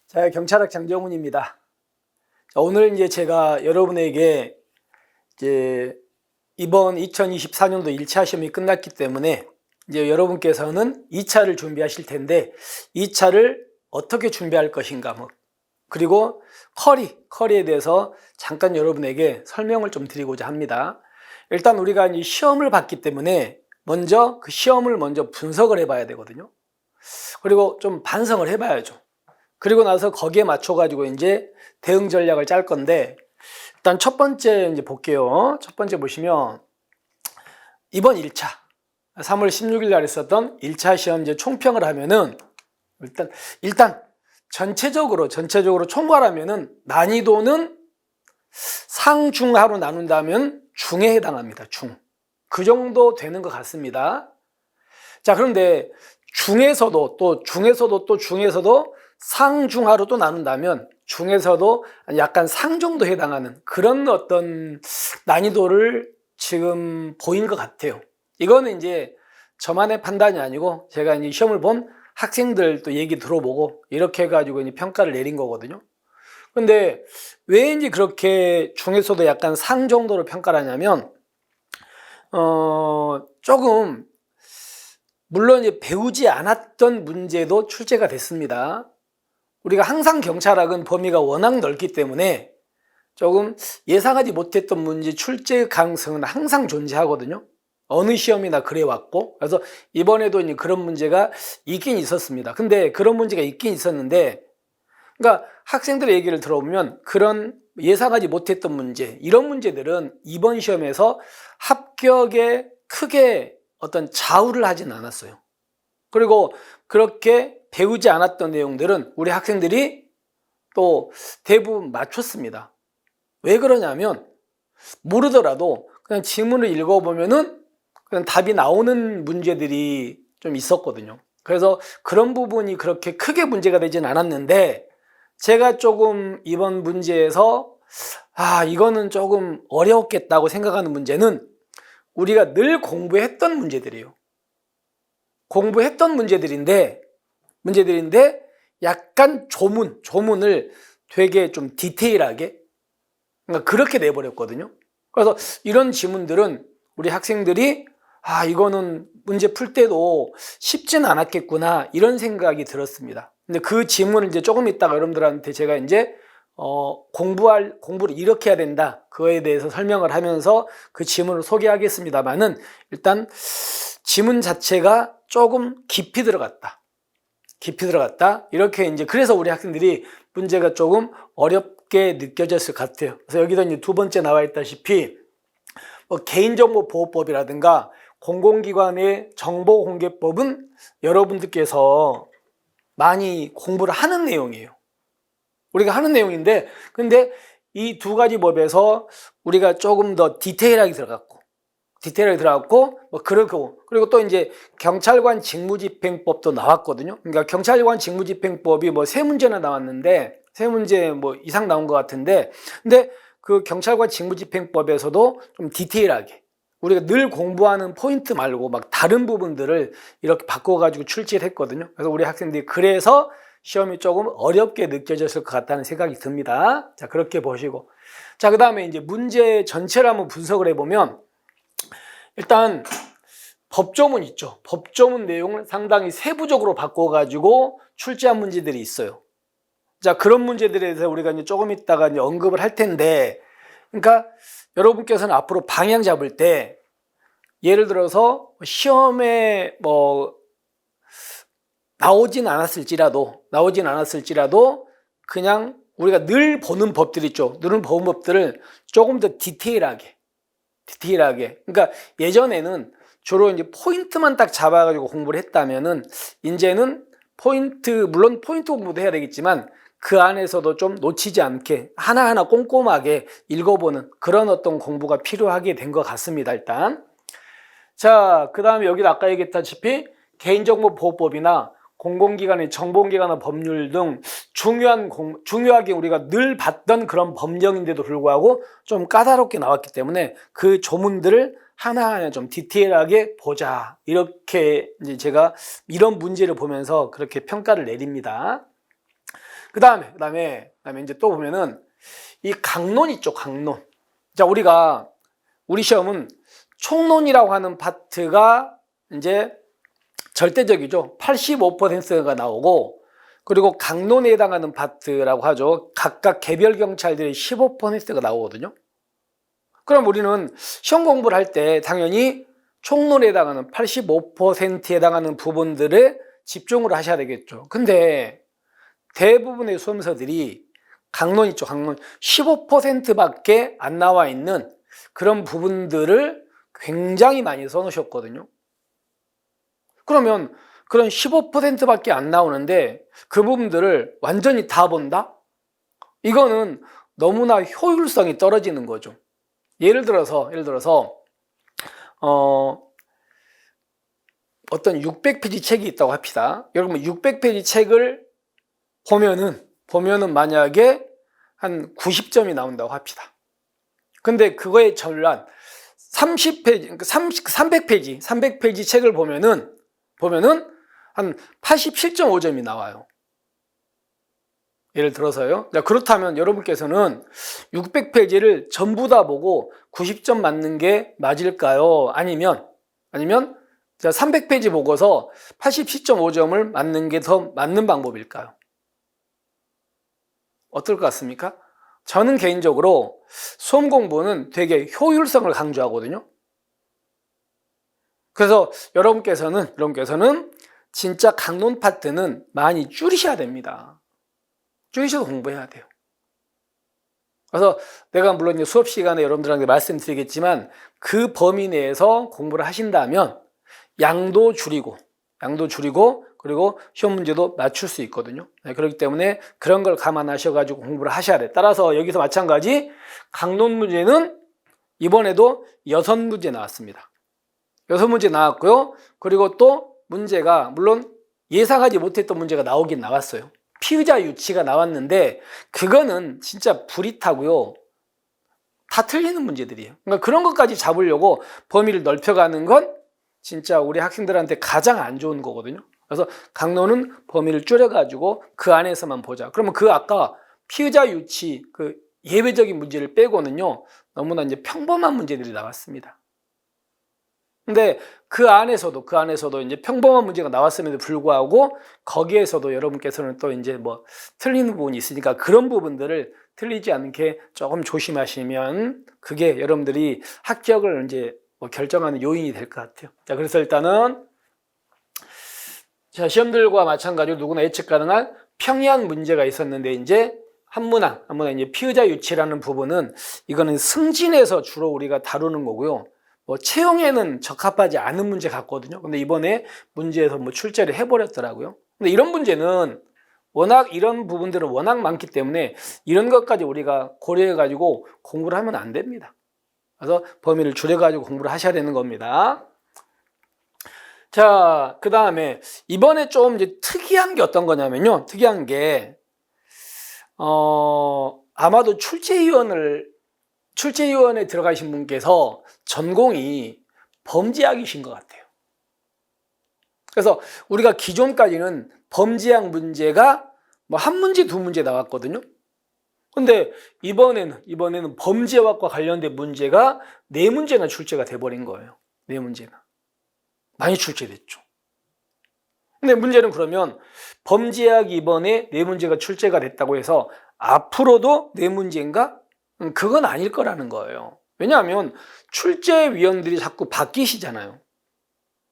자, 경찰학 장정훈입니다. 자, 오늘 이제 제가 여러분에게 이번 2024년도 1차 시험이 끝났기 때문에 이제 여러분께서는 2차를 준비하실 텐데 2차를 어떻게 준비할 것인가 그리고 커리에 대해서 잠깐 여러분에게 설명을 좀 드리고자 합니다. 일단 우리가 이제 시험을 봤기 때문에 먼저 그 시험을 분석을 해봐야 되거든요. 그리고 좀 반성을 해봐야죠. 그리고 나서 거기에 맞춰가지고 이제 대응 전략을 짤 건데, 일단 첫 번째 이제 볼게요. 첫 번째 보시면, 이번 1차, 3월 16일 날 있었던 1차 시험 이제 총평을 하면은, 일단 전체적으로 총괄하면은 난이도는 상중하로 나눈다면 중에 해당합니다. 그 정도 되는 것 같습니다. 자, 그런데 중에서도 상중하로 또 나눈다면 중에서도 약간 상 정도 해당하는 그런 어떤 난이도를 지금 보이는 것 같아요. 이거는 이제 저만의 판단이 아니고 제가 이제 시험을 본 학생들 또 얘기 들어보고 이렇게 해가지고 이제 평가를 내린 거거든요. 근데 왜 이제 그렇게 중에서도 약간 상 정도로 평가를 하냐면, 조금, 물론 이제 배우지 않았던 문제도 출제가 됐습니다. 우리가 항상 경찰학은 범위가 워낙 넓기 때문에 조금 예상하지 못했던 문제 출제 가능성은 항상 존재하거든요. 어느 시험이나 그래왔고, 그래서 이번에도 이제 그런 문제가 있긴 있었습니다. 근데 그런 문제가 있긴 있었는데, 그러니까 학생들의 얘기를 들어보면 그런 예상하지 못했던 문제, 이런 문제들은 이번 시험에서 합격에 크게 어떤 좌우를 하진 않았어요. 그리고 그렇게 배우지 않았던 내용들은 우리 학생들이 또 대부분 맞췄습니다. 왜 그러냐면 모르더라도 그냥 지문을 읽어보면은 그냥 답이 나오는 문제들이 좀 있었거든요. 그래서 그런 부분이 그렇게 크게 문제가 되진 않았는데, 제가 조금 이번 문제에서 이거는 조금 어려웠겠다고 생각하는 문제는 우리가 늘 공부했던 문제들이에요. 공부했던 문제들인데 약간 조문을 되게 좀 디테일하게, 그러니까 그렇게 내버렸거든요. 그래서 이런 지문들은 우리 학생들이 이거는 문제 풀 때도 쉽지는 않았겠구나 이런 생각이 들었습니다. 근데 그 지문을 이제 조금 있다가 여러분들한테 제가 이제 공부를 이렇게 해야 된다, 그거에 대해서 설명을 하면서 그 지문을 소개하겠습니다만은, 일단 지문 자체가 조금 깊이 들어갔다. 이렇게 이제 그래서 우리 학생들이 문제가 조금 어렵게 느껴졌을 것 같아요. 그래서 여기도 이제 두 번째 나와 있다시피 개인정보보호법이라든가 공공기관의 정보공개법은 여러분들께서 많이 공부를 하는 내용이에요. 우리가 하는 내용인데, 근데 이 두 가지 법에서 우리가 조금 더 디테일하게 들어갔고 그리고 또 이제 경찰관 직무집행법도 나왔거든요. 그러니까 경찰관 직무집행법이 세 문제나 나왔는데, 세 문제 이상 나온 것 같은데, 근데 그 경찰관 직무집행법에서도 좀 디테일하게 우리가 늘 공부하는 포인트 말고 다른 부분들을 이렇게 바꿔가지고 출제를 했거든요. 그래서 우리 학생들이 그래서 시험이 조금 어렵게 느껴졌을 것 같다는 생각이 듭니다. 자, 그렇게 보시고, 자, 그 다음에 이제 문제 전체를 한번 분석을 해보면, 일단 법조문 있죠. 법조문 내용을 상당히 세부적으로 바꿔가지고 출제한 문제들이 있어요. 자, 그런 문제들에 대해서 우리가 이제 조금 있다가 이제 언급을 할 텐데, 그러니까 여러분께서는 앞으로 방향 잡을 때, 예를 들어서 시험에 나오진 않았을지라도 그냥 우리가 늘 보는 법들 있죠. 늘 보는 법들을 조금 더 디테일하게. 그러니까 예전에는 주로 이제 포인트만 딱 잡아가지고 공부를 했다면은, 이제는 물론 포인트 공부도 해야 되겠지만 그 안에서도 좀 놓치지 않게 하나하나 꼼꼼하게 읽어보는 그런 어떤 공부가 필요하게 된 것 같습니다, 일단. 자, 그 다음에 여기도 아까 얘기했다시피 개인정보보호법이나 공공기관의 정보기관의 법률 등 중요하게 우리가 늘 봤던 그런 법령인데도 불구하고 좀 까다롭게 나왔기 때문에 그 조문들을 하나하나 좀 디테일하게 보자, 이렇게 이제 제가 이런 문제를 보면서 그렇게 평가를 내립니다. 그다음에 이제 또 보면은 이 강론 있죠, 강론. 자, 우리 시험은 총론이라고 하는 파트가 이제 절대적이죠. 85%가 나오고, 그리고 강론에 해당하는 파트라고 하죠. 각각 개별 경찰들의 15%가 나오거든요. 그럼 우리는 시험 공부를 할 때 당연히 총론에 해당하는 85%에 해당하는 부분들에 집중을 하셔야 되겠죠. 근데 대부분의 수험서들이 강론 있죠, 강론. 15%밖에 안 나와 있는 그런 부분들을 굉장히 많이 써놓으셨거든요. 그러면 그런 15%밖에 안 나오는데 그 부분들을 완전히 다 본다? 이거는 너무나 효율성이 떨어지는 거죠. 예를 들어서 어떤 600페이지 책이 있다고 합시다. 여러분 600페이지 책을 보면은 만약에 한 90점이 나온다고 합시다. 근데 그거의 전란 30페이지, 300페이지 책을 보면은 한 87.5점이 나와요. 예를 들어서요. 그렇다면 여러분께서는 600페이지를 전부 다 보고 90점 맞는 게 맞을까요? 아니면 300페이지 보고서 87.5점을 맞는 게 더 맞는 방법일까요? 어떨 것 같습니까? 저는 개인적으로 수험 공부는 되게 효율성을 강조하거든요. 그래서 여러분께서는 진짜 강론 파트는 많이 줄이셔야 됩니다. 줄이셔서 공부해야 돼요. 그래서 내가 물론 이제 수업 시간에 여러분들한테 말씀드리겠지만 그 범위 내에서 공부를 하신다면 양도 줄이고 그리고 시험 문제도 맞출 수 있거든요. 그렇기 때문에 그런 걸 감안하셔가지고 공부를 하셔야 돼요. 따라서 여기서 마찬가지 강론 문제는 이번에도 6문제 나왔습니다. 6문제 나왔고요. 그리고 또 문제가 물론 예상하지 못했던 문제가 나오긴 나왔어요. 피의자 유치가 나왔는데 그거는 진짜 불이 타고요. 다 틀리는 문제들이에요. 그러니까 그런 것까지 잡으려고 범위를 넓혀가는 건 진짜 우리 학생들한테 가장 안 좋은 거거든요. 그래서 강론은 범위를 줄여가지고 그 안에서만 보자. 그러면 그 아까 피의자 유치 그 예외적인 문제를 빼고는요. 너무나 이제 평범한 문제들이 나왔습니다. 근데 그 안에서도 이제 평범한 문제가 나왔음에도 불구하고 거기에서도 여러분께서는 또 이제 뭐 틀리는 부분이 있으니까 그런 부분들을 틀리지 않게 조금 조심하시면 그게 여러분들이 합격을 이제 뭐 결정하는 요인이 될 것 같아요. 자, 그래서 일단은 자, 시험들과 마찬가지로 누구나 예측 가능한 평이한 문제가 있었는데 이제 한문항 이제 피의자 유치라는 부분은 이거는 승진에서 주로 우리가 다루는 거고요. 뭐 채용에는 적합하지 않은 문제 같거든요. 근데 이번에 문제에서 뭐 출제를 해버렸더라고요. 근데 이런 문제는 이런 부분들은 워낙 많기 때문에 이런 것까지 우리가 고려해가지고 공부를 하면 안 됩니다. 그래서 범위를 줄여가지고 공부를 하셔야 되는 겁니다. 자, 그 다음에 이번에 좀 이제 특이한 게 어떤 거냐면요. 특이한 게 아마도 출제위원회 들어가신 분께서 전공이 범죄학이신 것 같아요. 그래서 우리가 기존까지는 범죄학 문제가 뭐 한 문제, 두 문제 나왔거든요. 근데 이번에는 범죄학과 관련된 문제가 4문제나 출제가 돼버린 거예요. 4문제나. 많이 출제됐죠. 근데 문제는 그러면 범죄학이 이번에 4문제가 출제가 됐다고 해서 앞으로도 4문제인가? 그건 아닐 거라는 거예요. 왜냐하면 출제위원들이 자꾸 바뀌시잖아요.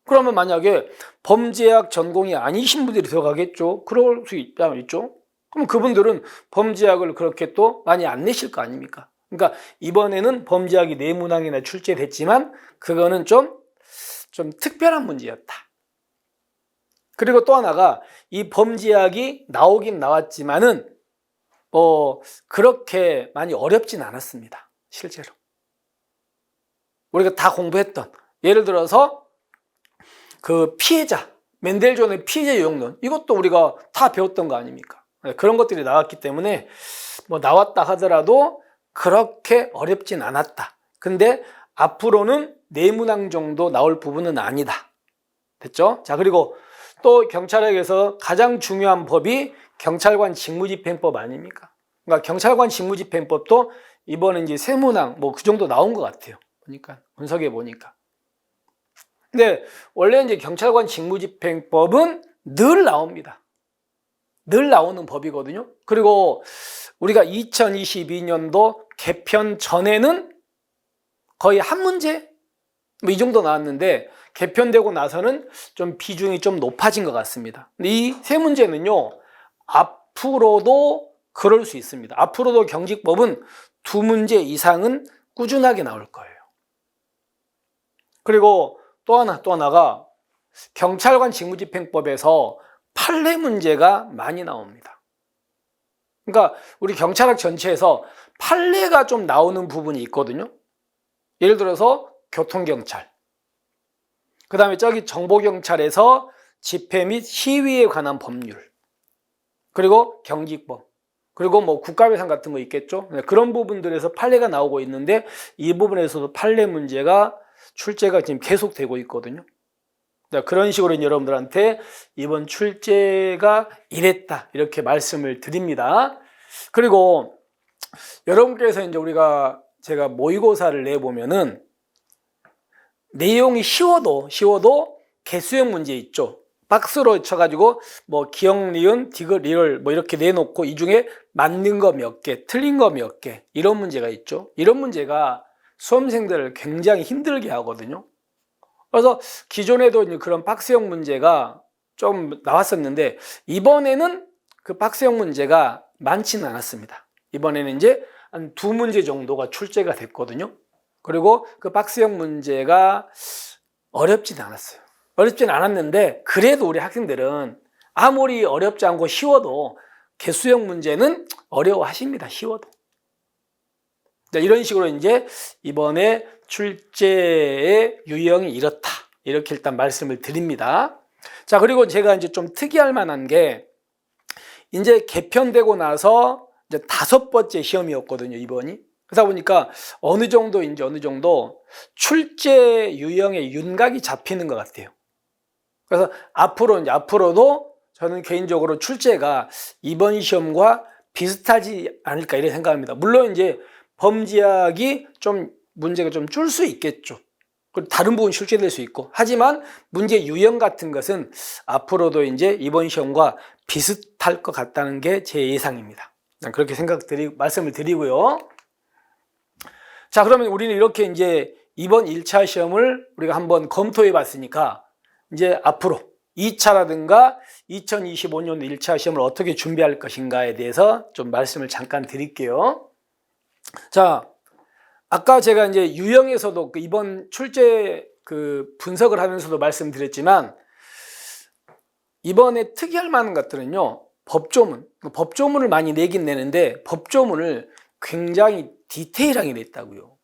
그러면 만약에 범죄학 전공이 아니신 분들이 들어가겠죠. 그럴 수 있죠. 그럼 그분들은 범죄학을 그렇게 또 많이 안 내실 거 아닙니까? 그러니까 이번에는 범죄학이 4문항이나 출제됐지만 그거는 좀 특별한 문제였다. 그리고 또 하나가 이 범죄학이 나오긴 나왔지만은 그렇게 많이 어렵진 않았습니다. 실제로. 우리가 다 공부했던 예를 들어서 그 피해자, 맨델존의 피해자 유형론 이것도 우리가 다 배웠던 거 아닙니까? 그런 것들이 나왔기 때문에 뭐 나왔다 하더라도 그렇게 어렵진 않았다. 근데 앞으로는 4문항 정도 나올 부분은 아니다. 됐죠? 자, 그리고 또 경찰학에서 가장 중요한 법이 경찰관 직무집행법 아닙니까? 그러니까 경찰관 직무집행법도 이번에 이제 세문항 뭐 그 정도 나온 것 같아요. 보니까 분석해 보니까. 근데 원래 이제 경찰관 직무집행법은 늘 나옵니다. 늘 나오는 법이거든요. 그리고 우리가 2022년도 개편 전에는 거의 한 문제 뭐 이 정도 나왔는데 개편되고 나서는 좀 비중이 좀 높아진 것 같습니다. 근데 이 세 문제는요, 앞으로도 그럴 수 있습니다. 앞으로도 경직법은 두 문제 이상은 꾸준하게 나올 거예요. 그리고 또 하나가 경찰관 직무집행법에서 판례 문제가 많이 나옵니다. 그러니까 우리 경찰학 전체에서 판례가 좀 나오는 부분이 있거든요. 예를 들어서 교통경찰, 그 다음에 저기 정보경찰에서 집회 및 시위에 관한 법률, 그리고 경직법, 그리고 뭐 국가배상 같은 거 있겠죠. 그런 부분들에서 판례가 나오고 있는데 이 부분에서도 판례 문제가 출제가 지금 계속되고 있거든요. 그런 식으로 여러분들한테 이번 출제가 이랬다 이렇게 말씀을 드립니다. 그리고 여러분께서 이제 제가 모의고사를 내보면은 내용이 쉬워도 개수형 문제 있죠. 박스로 쳐가지고 뭐 기억, 니은, 디귿, 리을 뭐 이렇게 내놓고 이 중에 맞는 거 몇 개, 틀린 거 몇 개 이런 문제가 있죠. 이런 문제가 수험생들을 굉장히 힘들게 하거든요. 그래서 기존에도 이제 그런 박스형 문제가 좀 나왔었는데 이번에는 그 박스형 문제가 많지는 않았습니다. 이번에는 이제 한 두 문제 정도가 출제가 됐거든요. 그리고 그 박스형 문제가 어렵지는 않았어요. 어렵지는 않았는데 그래도 우리 학생들은 아무리 어렵지 않고 쉬워도 개수형 문제는 어려워하십니다. 쉬워도. 이런 식으로 이제 이번에 출제의 유형이 이렇다. 이렇게 일단 말씀을 드립니다. 자, 그리고 제가 이제 좀 특이할 만한 게 이제 개편되고 나서 이제 5번째 시험이었거든요, 이번이. 그러다 보니까 어느 정도 출제 유형의 윤곽이 잡히는 것 같아요. 그래서 앞으로도 저는 개인적으로 출제가 이번 시험과 비슷하지 않을까 이렇게 생각합니다. 물론 이제 범지학이 좀 문제가 좀 줄 수 있겠죠. 다른 부분 출제될 수 있고. 하지만 문제 유형 같은 것은 앞으로도 이제 이번 시험과 비슷할 것 같다는 게 제 예상입니다. 그렇게 말씀을 드리고요. 자, 그러면 우리는 이렇게 이제 이번 1차 시험을 우리가 한번 검토해 봤으니까 이제 앞으로 2차라든가 2025년 1차 시험을 어떻게 준비할 것인가에 대해서 좀 말씀을 잠깐 드릴게요. 자, 아까 제가 이제 유형에서도 이번 출제 분석을 하면서도 말씀드렸지만 이번에 특이할 만한 것들은요, 법조문을 많이 내긴 내는데 법조문을 굉장히 디테일하게 냈다고요.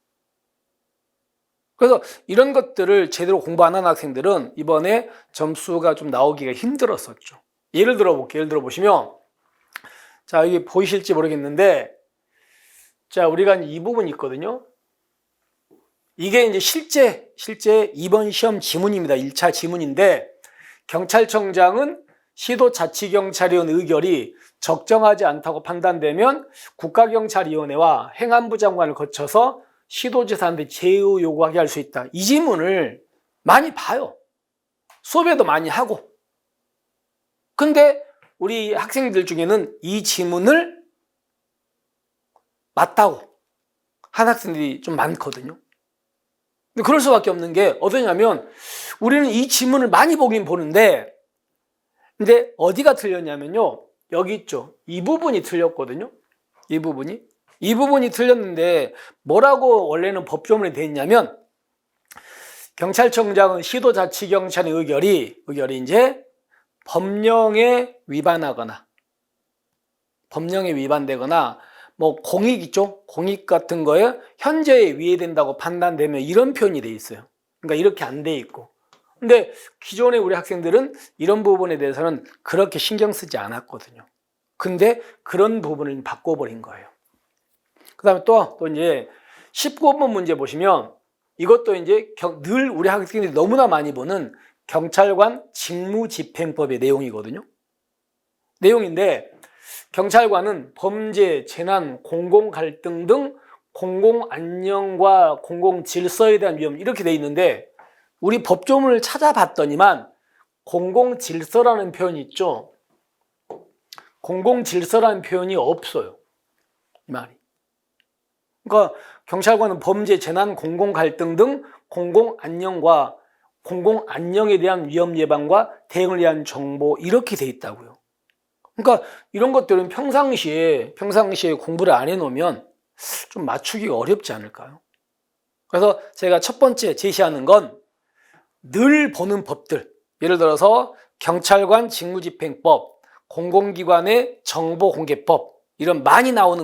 그래서 이런 것들을 제대로 공부 안 한 학생들은 이번에 점수가 좀 나오기가 힘들었었죠. 예를 들어보시면, 자, 이게 보이실지 모르겠는데, 자, 우리가 이 부분이 있거든요. 이게 이제 실제 이번 시험 지문입니다. 1차 지문인데, 경찰청장은 시도자치경찰위원 의결이 적정하지 않다고 판단되면 국가경찰위원회와 행안부 장관을 거쳐서 시도지사한테 제의 요구하게 할 수 있다. 이 지문을 많이 봐요. 수업에도 많이 하고. 근데 우리 학생들 중에는 이 지문을 맞다고 한 학생들이 좀 많거든요. 근데 그럴 수밖에 없는 게 어떠냐면 우리는 이 지문을 많이 보긴 보는데 근데 어디가 틀렸냐면요. 여기 있죠. 이 부분이 틀렸거든요. 이 부분이 틀렸는데 뭐라고 원래는 법조문에 돼 있냐면 경찰청장은 시도자치경찰의 의결이 이제 법령에 위반되거나 뭐 공익 있죠? 공익 같은 거에 현저히 위해된다고 판단되면 이런 표현이 돼 있어요. 그러니까 이렇게 안 돼 있고. 근데 기존의 우리 학생들은 이런 부분에 대해서는 그렇게 신경 쓰지 않았거든요. 근데 그런 부분을 바꿔버린 거예요. 그 다음에 또 이제 19번 문제 보시면 이것도 이제 늘 우리 학생들이 너무나 많이 보는 경찰관 직무집행법의 내용이거든요. 내용인데 경찰관은 범죄, 재난, 공공갈등 등 공공안녕과 공공질서에 대한 위험 이렇게 돼 있는데 우리 법조문을 찾아봤더니만 공공질서라는 표현이 있죠. 공공질서라는 표현이 없어요. 이 말이. 그러니까 경찰관은 범죄, 재난, 공공갈등 등 공공안녕과 공공안녕에 대한 위험 예방과 대응을 위한 정보 이렇게 돼 있다고요. 그러니까 이런 것들은 평상시에 공부를 안 해놓으면 좀 맞추기가 어렵지 않을까요? 그래서 제가 첫 번째 제시하는 건 늘 보는 법들, 예를 들어서 경찰관 직무집행법, 공공기관의 정보공개법 이런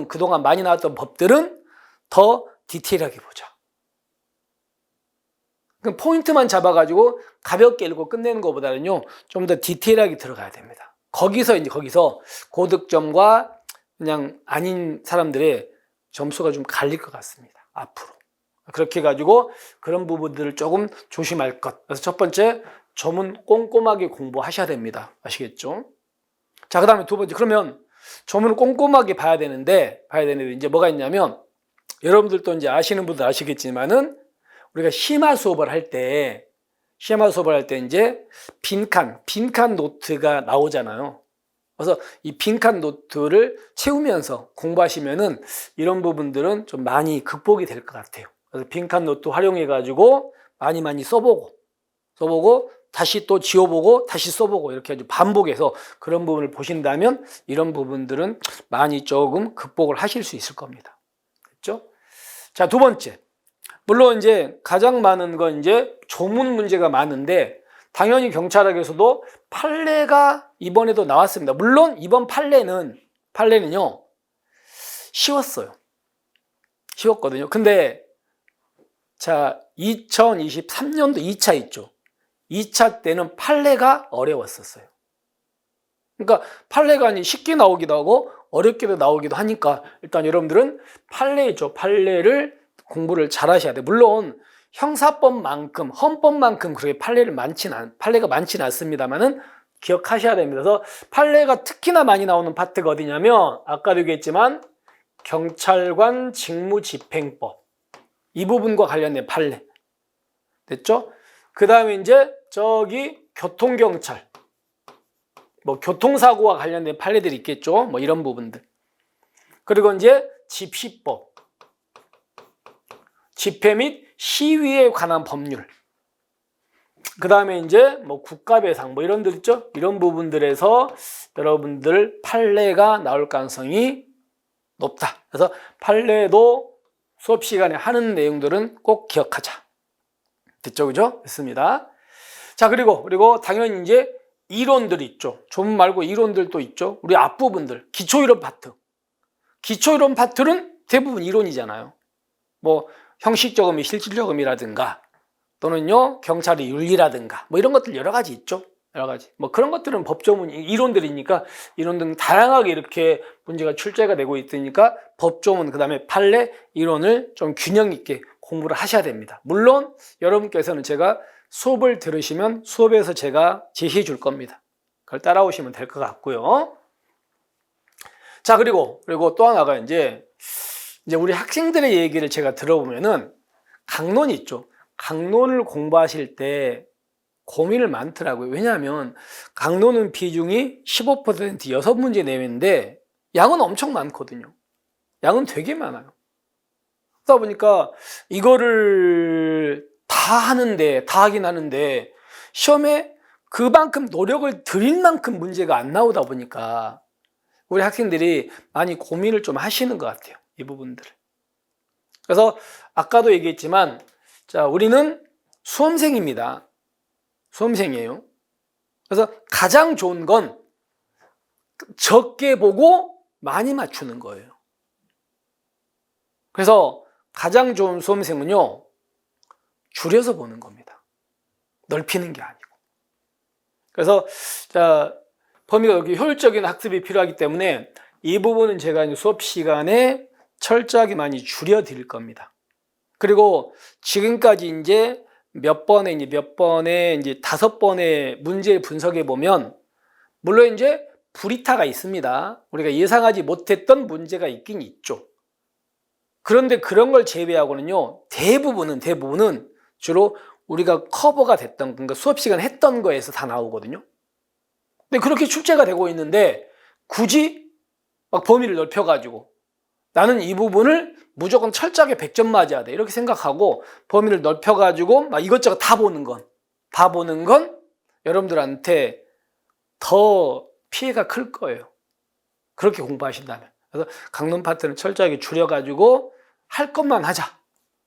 그동안 많이 나왔던 법들은 더 디테일하게 보자. 그럼 포인트만 잡아가지고 가볍게 읽고 끝내는 것보다는요 좀 더 디테일하게 들어가야 됩니다. 거기서 고득점과 그냥 아닌 사람들의 점수가 좀 갈릴 것 같습니다. 앞으로. 그렇게 해가지고 그런 부분들을 조금 조심할 것. 그래서 첫 번째, 조문 꼼꼼하게 공부하셔야 됩니다. 아시겠죠? 자, 그 다음에 두 번째, 그러면 조문을 꼼꼼하게 봐야 되는데 이제 뭐가 있냐면 여러분들도 이제 아시는 분들 아시겠지만은 우리가 심화 수업을 할 때 이제 빈칸 노트가 나오잖아요. 그래서 이 빈칸 노트를 채우면서 공부하시면은 이런 부분들은 좀 많이 극복이 될 것 같아요. 그래서 빈칸 노트 활용해가지고 많이 써보고 다시 또 지워보고 다시 써보고 이렇게 아주 반복해서 그런 부분을 보신다면 이런 부분들은 많이 조금 극복을 하실 수 있을 겁니다. 됐죠? 자, 두 번째. 물론 이제 가장 많은 건 이제 조문 문제가 많은데 당연히 경찰학에서도 판례가 이번에도 나왔습니다. 물론 이번 판례는요 쉬웠거든요. 근데 자 2023년도 2차 있죠. 2차 때는 판례가 어려웠었어요. 그러니까 판례가 쉽게 나오기도 하고 어렵게도 나오기도 하니까 일단 여러분들은 판례를 공부를 잘 하셔야 돼요. 물론 형사법만큼 헌법만큼 그렇게 판례가 많지는 않습니다만은 기억하셔야 됩니다. 그래서 판례가 특히나 많이 나오는 파트가 어디냐면 아까도 얘기했지만 경찰관 직무집행법 이 부분과 관련된 판례 됐죠? 그 다음에 이제 교통경찰 교통사고와 관련된 판례들이 있겠죠? 이런 부분들. 그리고 이제 집시법 집회 및 시위에 관한 법률. 그 다음에 이제 국가배상 이런 들 있죠? 이런 부분들에서 여러분들 판례가 나올 가능성이 높다. 그래서 판례도 수업 시간에 하는 내용들은 꼭 기억하자. 됐죠? 그죠? 됐습니다. 자, 그리고 당연히 이제 이론들이 있죠. 조문 말고 이론들도 있죠. 우리 앞부분들, 기초이론 파트. 기초이론 파트는 대부분 이론이잖아요. 형식적음이 실질적음이라든가 또는요 경찰의 윤리라든가 이런 것들 여러 가지 있죠. 여러 가지 그런 것들은 법조문 이론들이니까 이론 등 다양하게 이렇게 문제가 출제가 되고 있으니까 법조문 그다음에 판례 이론을 좀 균형 있게 공부를 하셔야 됩니다. 물론 여러분께서는 제가 수업을 들으시면 수업에서 제가 제시해 줄 겁니다. 그걸 따라오시면 될 것 같고요. 자, 그리고 또 하나가 이제 우리 학생들의 얘기를 제가 들어보면은 강론이 있죠. 강론을 공부하실 때 고민을 많더라고요. 왜냐하면 강론은 비중이 15% 6문제 내외인데 양은 엄청 많거든요. 양은 되게 많아요. 그러다 보니까 이거를 다 하긴 하는데 시험에 그만큼 노력을 들일 만큼 문제가 안 나오다 보니까 우리 학생들이 많이 고민을 좀 하시는 것 같아요. 이 부분들을. 그래서 아까도 얘기했지만 우리는 수험생입니다. 수험생이에요. 그래서 가장 좋은 건 적게 보고 많이 맞추는 거예요. 그래서 가장 좋은 수험생은요 줄여서 보는 겁니다. 넓히는 게 아니고. 그래서 범위가 여기 효율적인 학습이 필요하기 때문에 이 부분은 제가 이제 수업 시간에 철저하게 많이 줄여 드릴 겁니다. 그리고 지금까지 이제 몇 번에 이제 5번의 문제 분석해 보면, 물론 이제 불이타가 있습니다. 우리가 예상하지 못했던 문제가 있긴 있죠. 그런데 그런 걸 제외하고는요, 대부분은 주로 우리가 커버가 됐던, 그러니까 수업 시간 했던 거에서 다 나오거든요. 근데 그렇게 출제가 되고 있는데 굳이 막 범위를 넓혀가지고 나는 이 부분을 무조건 철저하게 100점 맞아야 돼, 이렇게 생각하고 범위를 넓혀가지고 막 이것저것 다 보는 건 여러분들한테 더 피해가 클 거예요. 그렇게 공부하신다면. 그래서 강론 파트는 철저하게 줄여가지고 할 것만 하자.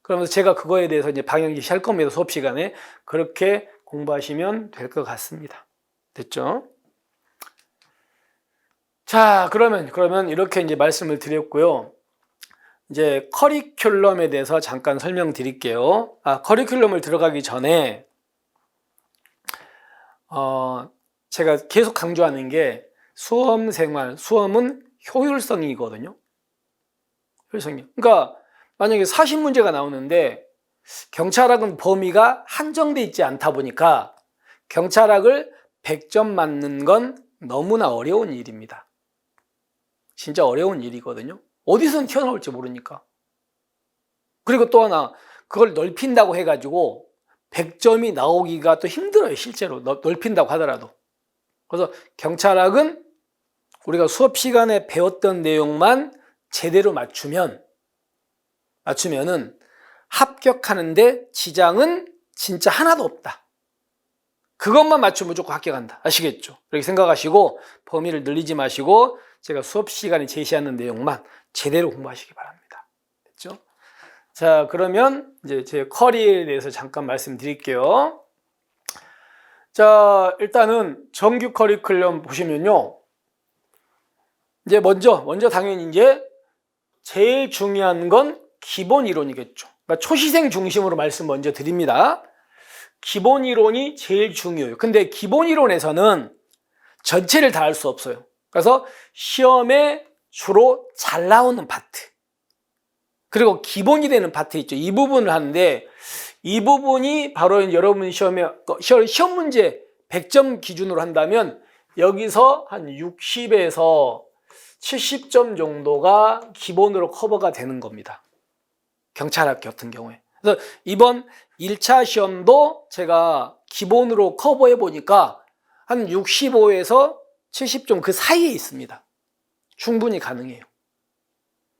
그러면서 제가 그거에 대해서 이제 방향 제시할 겁니다. 수업 시간에. 그렇게 공부하시면 될 것 같습니다. 됐죠? 자, 그러면 이렇게 이제 말씀을 드렸고요. 이제 커리큘럼에 대해서 잠깐 설명드릴게요. 커리큘럼을 들어가기 전에 제가 계속 강조하는 게 수험은 효율성이거든요. 효율성이. 그러니까 만약에 40문제가 나오는데 경찰학은 범위가 한정돼 있지 않다 보니까 경찰학을 100점 맞는 건 너무나 어려운 일입니다. 진짜 어려운 일이거든요. 어디서 튀어나올지 모르니까. 그리고 또 하나, 그걸 넓힌다고 해가지고 100점이 나오기가 또 힘들어요. 실제로 넓힌다고 하더라도. 그래서 경찰학은 우리가 수업 시간에 배웠던 내용만 제대로 맞추면은 합격하는데 지장은 진짜 하나도 없다. 그것만 맞추면 무조건 합격한다. 아시겠죠? 이렇게 생각하시고 범위를 늘리지 마시고 제가 수업 시간에 제시하는 내용만 제대로 공부하시기 바랍니다. 됐죠? 자, 그러면 이제 제 커리에 대해서 잠깐 말씀드릴게요. 자, 일단은 정규 커리큘럼 보시면요. 이제 먼저 당연히 이제 제일 중요한 건 기본 이론이겠죠. 그러니까 초시생 중심으로 말씀 먼저 드립니다. 기본 이론이 제일 중요해요. 근데 기본 이론에서는 전체를 다 할 수 없어요. 그래서 시험에 주로 잘 나오는 파트, 그리고 기본이 되는 파트 있죠. 이 부분을 하는데, 이 부분이 바로 여러분 시험 문제 100점 기준으로 한다면 여기서 한 60에서 70점 정도가 기본으로 커버가 되는 겁니다. 경찰학 같은 경우에. 그래서 이번 1차 시험도 제가 기본으로 커버해 보니까 한 65에서 70점 그 사이에 있습니다. 충분히 가능해요.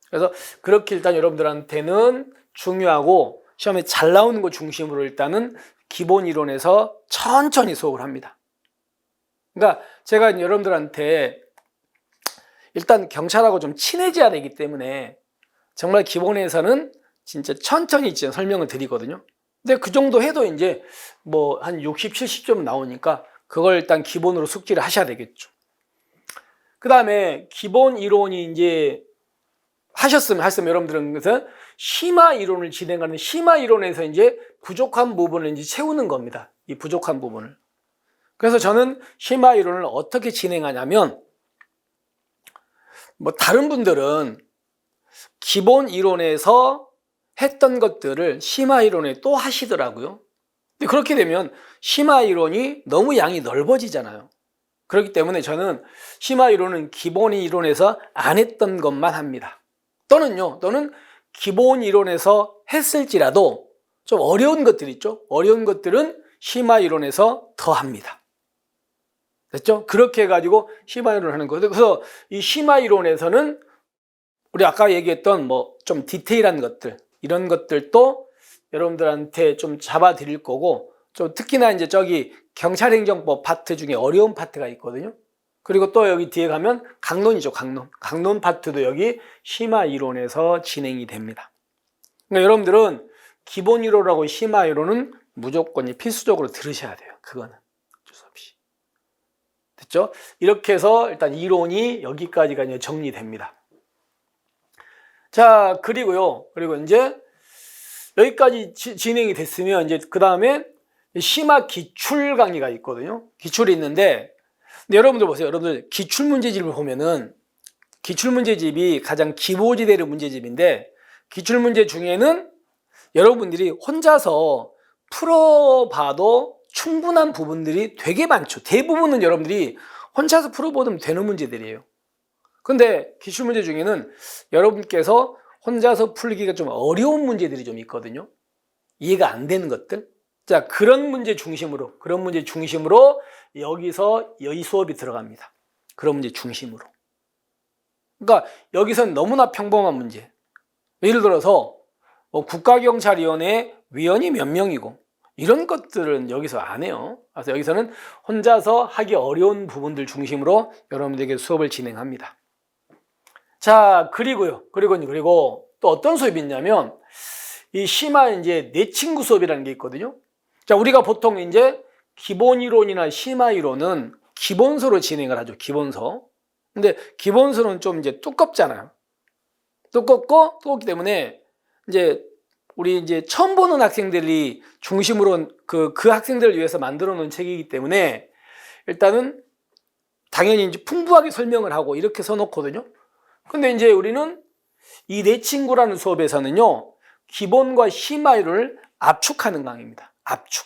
그래서 그렇게 일단 여러분들한테는 중요하고 시험에 잘 나오는 것 중심으로 일단은 기본 이론에서 천천히 수업을 합니다. 그러니까 제가 여러분들한테 일단 경찰하고 좀 친해져야 되기 때문에 정말 기본에서는 진짜 천천히 설명을 드리거든요. 근데 그 정도 해도 이제 뭐 한 60, 70점 나오니까 그걸 일단 기본으로 숙지를 하셔야 되겠죠. 그 다음에 기본 이론이 이제 하셨으면 여러분들은 그래서 심화 이론을 진행하는 심화 이론에서 이제 부족한 부분을 이제 채우는 겁니다. 이 부족한 부분을. 그래서 저는 심화 이론을 어떻게 진행하냐면, 뭐 다른 분들은 기본 이론에서 했던 것들을 심화 이론에 또 하시더라고요. 근데 그렇게 되면 심화 이론이 너무 양이 넓어지잖아요. 그렇기 때문에 저는 심화 이론은 기본 이론에서 안 했던 것만 합니다. 또는 기본 이론에서 했을지라도 좀 어려운 것들 있죠. 어려운 것들은 심화 이론에서 더 합니다. 됐죠? 그렇게 해가지고 심화 이론을 하는 거예요. 그래서 이 심화 이론에서는 우리 아까 얘기했던 뭐 좀 디테일한 것들, 이런 것들도 여러분들한테 좀 잡아 드릴 거고, 좀 특히나 이제 저기 경찰행정법 파트 중에 어려운 파트가 있거든요. 그리고 또 여기 뒤에 가면 강론이죠. 강론 파트도 여기 심화 이론에서 진행이 됩니다. 그러니까 여러분들은 기본 이론하고 심화 이론은 무조건 필수적으로 들으셔야 돼요. 그거는 어쩔 수 없이. 됐죠? 이렇게 해서 일단 이론이 여기까지가 이제 정리됩니다. 자, 그리고 이제 여기까지 진행이 됐으면 이제 그 다음에 심화 기출 강의가 있거든요. 기출이 있는데, 근데 여러분들 보세요. 여러분들 기출 문제집을 보면은 기출 문제집이 가장 기보지대로 문제집인데, 기출 문제 중에는 여러분들이 혼자서 풀어봐도 충분한 부분들이 되게 많죠. 대부분은 여러분들이 혼자서 풀어보면 되는 문제들이에요. 근데 기출문제 중에는 여러분께서 혼자서 풀기가 좀 어려운 문제들이 좀 있거든요. 이해가 안 되는 것들. 자, 그런 문제 중심으로 여기서 이 수업이 들어갑니다. 그런 문제 중심으로. 그러니까 여기서는 너무나 평범한 문제. 예를 들어서 국가경찰위원회 위원이 몇 명이고 이런 것들은 여기서 안 해요. 그래서 여기서는 혼자서 하기 어려운 부분들 중심으로 여러분들에게 수업을 진행합니다. 자, 그리고 또 어떤 수업이 있냐면 이 심화 이제 내 친구 수업이라는 게 있거든요. 자, 우리가 보통 이제 기본 이론이나 심화 이론은 기본서로 진행을 하죠. 기본서. 근데 기본서는 좀 이제 두껍잖아요. 두껍기 때문에 이제 우리 이제 처음 보는 학생들이 중심으로 그 학생들을 위해서 만들어 놓은 책이기 때문에 일단은 당연히 이제 풍부하게 설명을 하고 이렇게 써놓거든요. 근데 이제 우리는 이 내 친구라는 수업에서는요, 기본과 심화를 압축하는 강의입니다. 압축.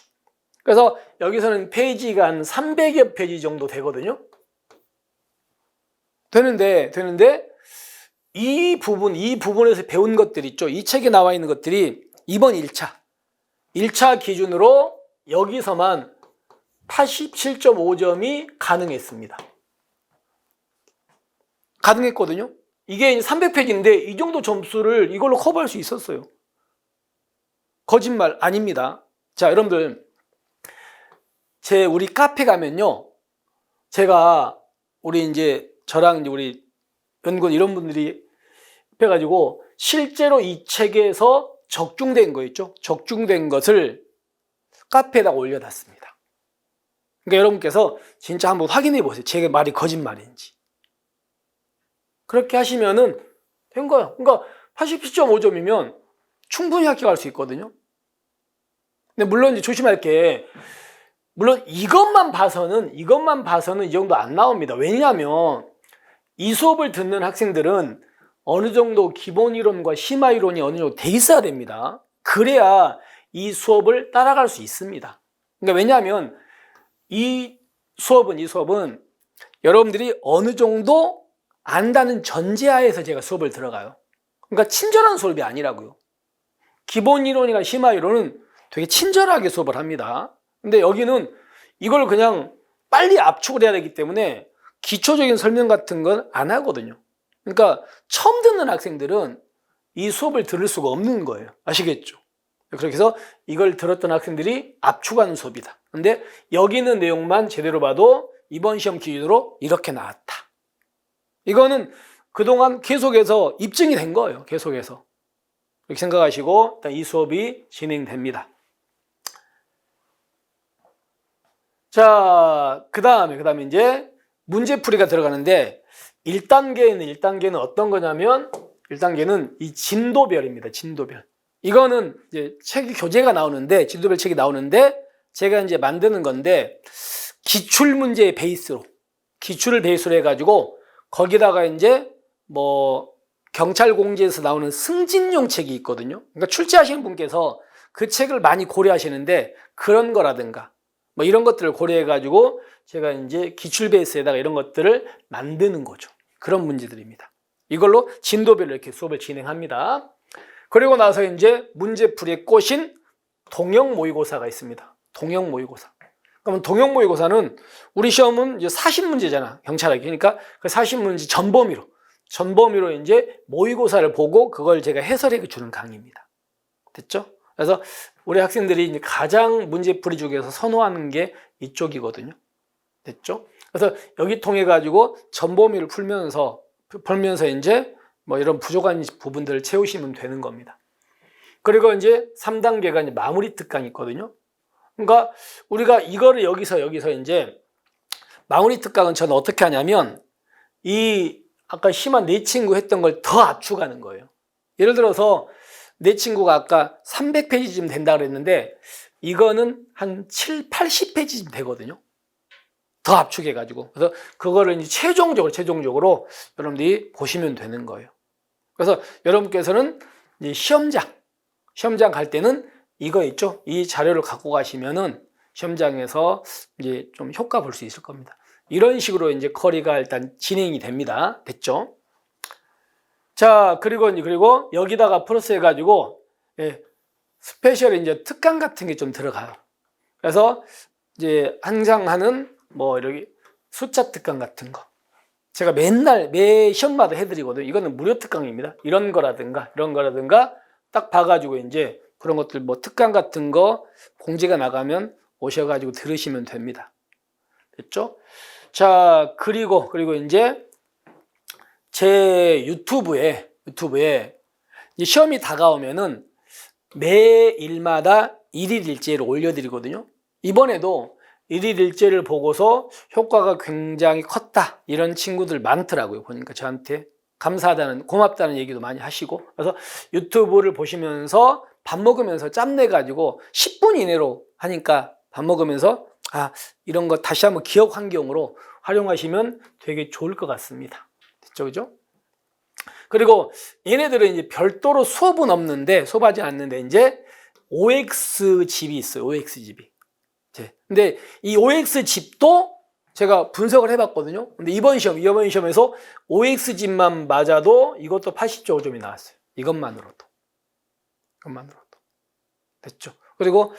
그래서 여기서는 페이지가 한 300여 페이지 정도 되거든요. 되는데 이 부분에서 배운 것들이 있죠. 이 책에 나와 있는 것들이 이번 1차 기준으로 여기서만 87.5점이 가능했습니다. 가능했거든요. 이게 300페이지인데 이 정도 점수를 이걸로 커버할 수 있었어요. 거짓말 아닙니다. 자, 여러분들 우리 카페 가면요, 제가 저랑 이제 우리 연구원 이런 분들이 해가지고 실제로 이 책에서 적중된 거 있죠? 적중된 것을 카페에다 올려놨습니다. 그러니까 여러분께서 진짜 한번 확인해 보세요. 제 말이 거짓말인지. 그렇게 하시면은 된 거예요. 그러니까 87.5점이면 충분히 합격할 수 있거든요. 근데 물론 이제 조심할 게, 물론 이것만 봐서는 이 정도 안 나옵니다. 왜냐하면 이 수업을 듣는 학생들은 어느 정도 기본 이론과 심화 이론이 어느 정도 돼 있어야 됩니다. 그래야 이 수업을 따라갈 수 있습니다. 그러니까 왜냐하면 이 수업은 여러분들이 어느 정도 안다는 전제하에서 제가 수업을 들어가요. 그러니까 친절한 수업이 아니라고요. 기본 이론이나 심화 이론은 되게 친절하게 수업을 합니다. 근데 여기는 이걸 그냥 빨리 압축을 해야 되기 때문에 기초적인 설명 같은 건 안 하거든요. 그러니까 처음 듣는 학생들은 이 수업을 들을 수가 없는 거예요. 아시겠죠? 그렇게 해서 이걸 들었던 학생들이 압축하는 수업이다. 근데 여기 있는 내용만 제대로 봐도 이번 시험 기준으로 이렇게 나왔다. 이거는 그동안 계속해서 입증이 된 거예요. 계속해서. 이렇게 생각하시고 일단 이 수업이 진행됩니다. 자, 그 다음에 이제 문제풀이가 들어가는데 1단계는 어떤 거냐면 1단계는 이 진도별입니다. 진도별. 이거는 이제 교재가 나오는데, 진도별 책이 나오는데 제가 이제 만드는 건데 기출 문제의 베이스로, 기출을 베이스로 해가지고 거기다가 이제 경찰 공지에서 나오는 승진용 책이 있거든요. 그러니까 출제하시는 분께서 그 책을 많이 고려하시는데 그런 거라든가 이런 것들을 고려해가지고 제가 이제 기출 베이스에다가 이런 것들을 만드는 거죠. 그런 문제들입니다. 이걸로 진도별로 이렇게 수업을 진행합니다. 그리고 나서 이제 문제풀이의 꽃인 동형 모의고사가 있습니다. 동형 모의고사. 그러면 동형 모의고사는 우리 시험은 이제 40문제잖아. 경찰학이. 그러니까 그 40문제 전범위로 이제 모의고사를 보고 그걸 제가 해설해 주는 강의입니다. 됐죠? 그래서 우리 학생들이 이제 가장 문제풀이 중에서 선호하는 게 이쪽이거든요. 됐죠? 그래서 여기 통해 가지고 전범위를 풀면서 이제 이런 부족한 부분들을 채우시면 되는 겁니다. 그리고 이제 3단계가 이제 마무리 특강이 있거든요. 그러니까 우리가 이거를 여기서 이제 마무리 특강은 저는 어떻게 하냐면 아까 심화 내 친구 했던 걸 더 압축하는 거예요. 예를 들어서 내 친구가 아까 300페이지쯤 된다 그랬는데 이거는 한 80페이지쯤 되거든요. 더 압축해가지고. 그래서 그거를 이제 최종적으로 여러분들이 보시면 되는 거예요. 그래서 여러분께서는 이제 시험장 갈 때는 이거 있죠? 이 자료를 갖고 가시면은 시험장에서 이제 좀 효과 볼 수 있을 겁니다. 이런 식으로 이제 커리가 일단 진행이 됩니다. 됐죠? 자, 그리고 여기다가 플러스 해가지고, 예, 스페셜 이제 특강 같은 게 좀 들어가요. 그래서 이제 항상 하는 뭐 이렇게 숫자 특강 같은 거. 제가 맨날 매 시험마다 해드리거든요. 이거는 무료 특강입니다. 이런 거라든가 딱 봐가지고 이제 그런 것들 뭐 특강 같은 거 공지가 나가면 오셔가지고 들으시면 됩니다. 됐죠? 자, 그리고 이제 제 유튜브에 이제 시험이 다가오면은 매일마다 일일 일제를 올려드리거든요. 이번에도 일일 일제를 보고서 효과가 굉장히 컸다 이런 친구들 많더라고요. 보니까 저한테 감사하다는, 고맙다는 얘기도 많이 하시고, 그래서 유튜브를 보시면서 밥 먹으면서 짬내가지고 10분 이내로 하니까 밥 먹으면서 이런 거 다시 한번 기억 환경으로 활용하시면 되게 좋을 것 같습니다. 됐죠? 그죠? 그리고 얘네들은 이제 별도로 수업하지 않는데 이제 OX 집이 있어요. OX 집이. 근데 이 OX 집도 제가 분석을 해봤거든요. 근데 이번 시험에서 OX 집만 맞아도 이것도 80.5점이 나왔어요. 이것만으로도. 됐죠? 그리고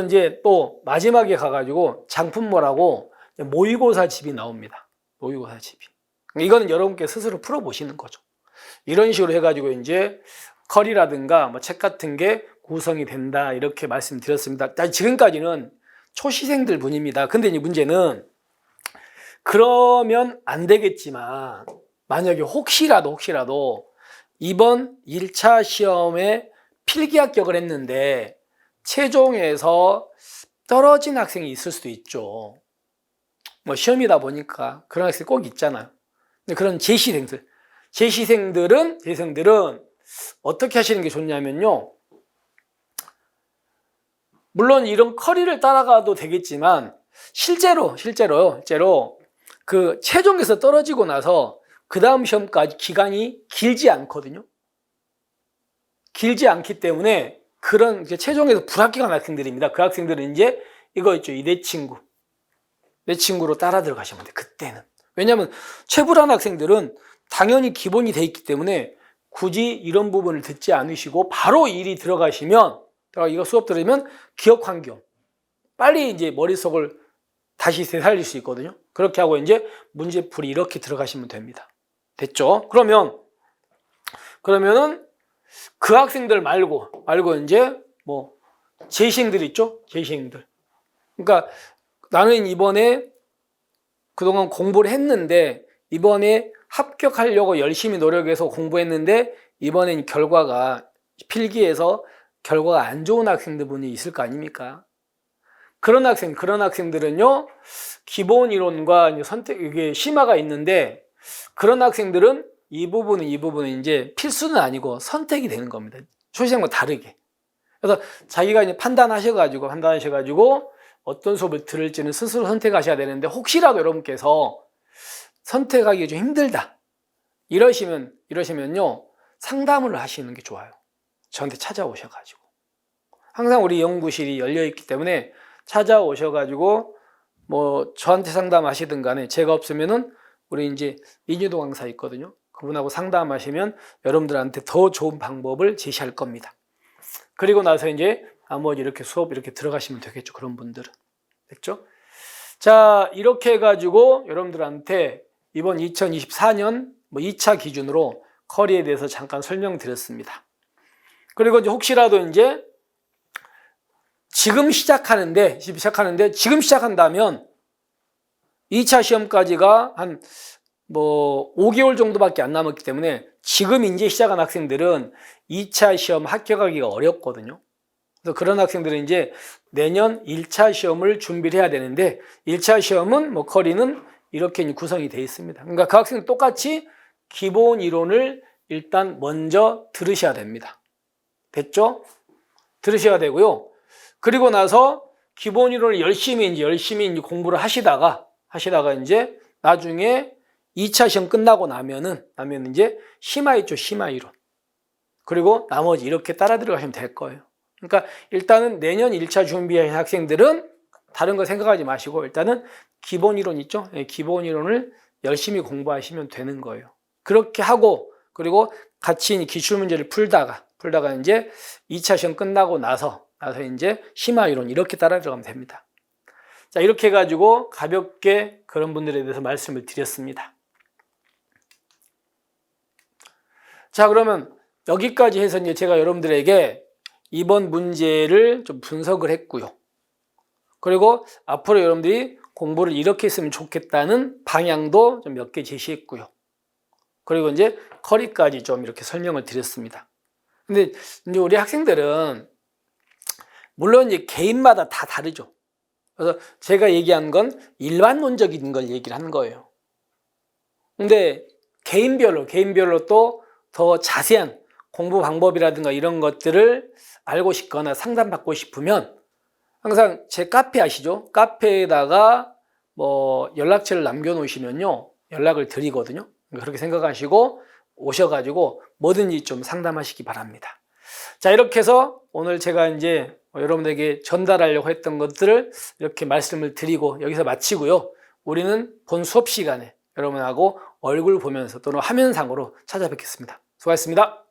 이제 또 마지막에 가가지고 장품모라고 모의고사 집이 나옵니다. 모의고사 집이. 이거는 여러분께 스스로 풀어보시는 거죠. 이런 식으로 해가지고 이제 커리라든가 뭐 책 같은 게 구성이 된다 이렇게 말씀드렸습니다. 지금까지는 초시생들 분입니다. 근데 이 문제는 그러면 안 되겠지만 만약에 혹시라도 이번 1차 시험에 필기 합격을 했는데 최종에서 떨어진 학생이 있을 수도 있죠. 뭐 시험이다 보니까 그런 학생이 꼭 있잖아요. 근데 그런 재시생들은 어떻게 하시는 게 좋냐면요. 물론 이런 커리를 따라가도 되겠지만 실제로 그 최종에서 떨어지고 나서 그 다음 시험까지 기간이 길지 않거든요. 길지 않기 때문에 그런 최종에서 불합격한 학생들입니다. 그 학생들은 이제 이거 있죠. 내 친구로 따라 들어가시면 돼요. 그때는. 왜냐하면 최불안 학생들은 당연히 기본이 돼 있기 때문에 굳이 이런 부분을 듣지 않으시고 바로 일이 들어가시면 이거 수업 들으면 기억 환경 빨리 이제 머릿속을 다시 되살릴 수 있거든요. 그렇게 하고 이제 문제풀이 이렇게 들어가시면 됩니다. 됐죠? 그러면은 그 학생들 말고 이제 뭐 재시생들 있죠? 재시생들. 그러니까 나는 이번에 그동안 공부를 했는데 이번에 합격하려고 열심히 노력해서 공부했는데 이번엔 필기에서 결과가 안 좋은 학생들 분이 있을 거 아닙니까? 그런 학생들은요, 기본 이론과 선택, 이게 심화가 있는데, 그런 학생들은 이 부분은 이제 필수는 아니고 선택이 되는 겁니다. 초시생과 다르게. 그래서 자기가 이제 판단하셔가지고 어떤 수업을 들을지는 스스로 선택하셔야 되는데, 혹시라도 여러분께서 선택하기 좀 힘들다. 이러시면요, 상담을 하시는 게 좋아요. 저한테 찾아오셔가지고. 항상 우리 연구실이 열려있기 때문에 찾아오셔가지고 뭐 저한테 상담하시든 간에 제가 없으면은 우리 이제 이뉴도 강사 있거든요. 그분하고 상담하시면 여러분들한테 더 좋은 방법을 제시할 겁니다. 그리고 나서 이제 나머지 이렇게 수업 이렇게 들어가시면 되겠죠. 그런 분들은. 됐죠? 자, 이렇게 해가지고 여러분들한테 이번 2024년 뭐 2차 기준으로 커리에 대해서 잠깐 설명드렸습니다. 그리고 이제 혹시라도 이제 지금 시작한다면 2차 시험까지가 한 뭐 5개월 정도밖에 안 남았기 때문에 지금 이제 시작한 학생들은 2차 시험 합격하기가 어렵거든요. 그래서 그런 학생들은 이제 내년 1차 시험을 준비를 해야 되는데 1차 시험은 뭐 커리는 이렇게 구성이 되어 있습니다. 그러니까 그 학생은 똑같이 기본 이론을 일단 먼저 들으셔야 됩니다. 됐죠? 들으셔야 되고요. 그리고 나서 기본 이론을 열심히 이제 공부를 하시다가 이제 나중에 2차 시험 끝나고 나면 이제 심화 있죠, 심화 이론. 그리고 나머지 이렇게 따라 들어가시면 될 거예요. 그러니까 일단은 내년 1차 준비할 학생들은 다른 거 생각하지 마시고 일단은 기본 이론 있죠? 기본 이론을 열심히 공부하시면 되는 거예요. 그렇게 하고 그리고 같이 기출 문제를 풀다가 이제 2차 시험 끝나고 나서 이제 심화 이론 이렇게 따라 들어가면 됩니다. 자, 이렇게 해가지고 가볍게 그런 분들에 대해서 말씀을 드렸습니다. 자, 그러면 여기까지 해서 이제 제가 여러분들에게 이번 문제를 좀 분석을 했고요. 그리고 앞으로 여러분들이 공부를 이렇게 했으면 좋겠다는 방향도 좀 몇 개 제시했고요. 그리고 이제 커리까지 좀 이렇게 설명을 드렸습니다. 근데 이제 우리 학생들은 물론 이제 개인마다 다 다르죠. 그래서 제가 얘기한 건 일반론적인 걸 얘기를 한 거예요. 근데 개인별로 또 더 자세한 공부 방법이라든가 이런 것들을 알고 싶거나 상담받고 싶으면 항상 제 카페 아시죠? 카페에다가 뭐 연락처를 남겨놓으시면요 연락을 드리거든요. 그렇게 생각하시고 오셔가지고 뭐든지 좀 상담하시기 바랍니다. 자, 이렇게 해서 오늘 제가 이제 여러분에게 전달하려고 했던 것들을 이렇게 말씀을 드리고 여기서 마치고요. 우리는 본 수업 시간에 여러분하고 얼굴 보면서 또는 화면상으로 찾아뵙겠습니다. 수고하셨습니다.